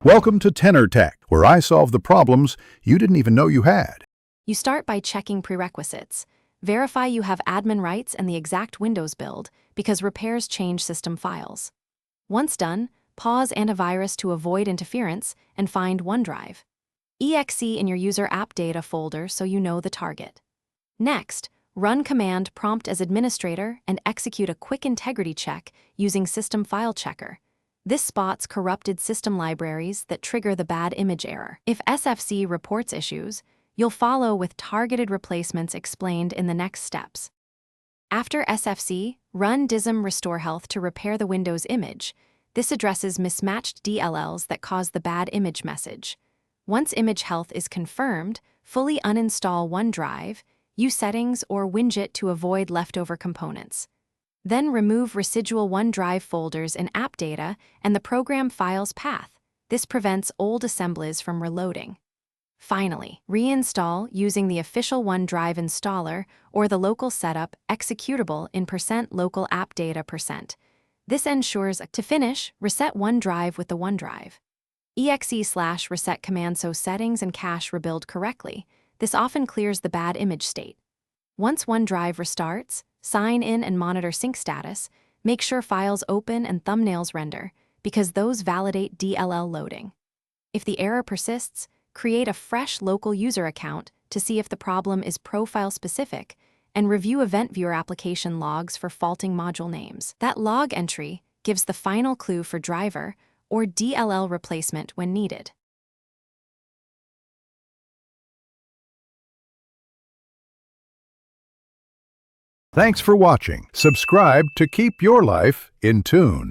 Welcome to Tenor Tech, where I solve the problems you didn't even know you had. You start by checking prerequisites. Verify you have admin rights and the exact Windows build, because repairs change system files. Once done, pause antivirus to avoid interference and find OneDrive. EXE in your user app data folder so you know the target. Next, run command prompt as administrator and execute a quick integrity check using System File Checker. This spots corrupted system libraries that trigger the bad image error. If SFC reports issues, you'll follow with targeted replacements explained in the next steps. After SFC, run dism restore health to repair the Windows image. This addresses mismatched DLLs that cause the bad image message. Once image health is confirmed, fully uninstall OneDrive, use settings or widget to avoid leftover components. Then remove residual OneDrive folders in app data and the program file's path. This prevents old assemblies from reloading. Finally, reinstall using the official OneDrive installer or the local setup executable in %local app data %. This ensures to finish, reset OneDrive with the OneDrive. exe/reset command so settings and cache rebuild correctly. This often clears the bad image state. Once OneDrive restarts, sign in and monitor sync status. Make sure files open and thumbnails render, because those validate DLL loading. If the error persists, create a fresh local user account to see if the problem is profile-specific, and review Event Viewer application logs for faulting module names. That log entry gives the final clue for driver or DLL replacement when needed. Thanks for watching. Subscribe to keep your life in tune.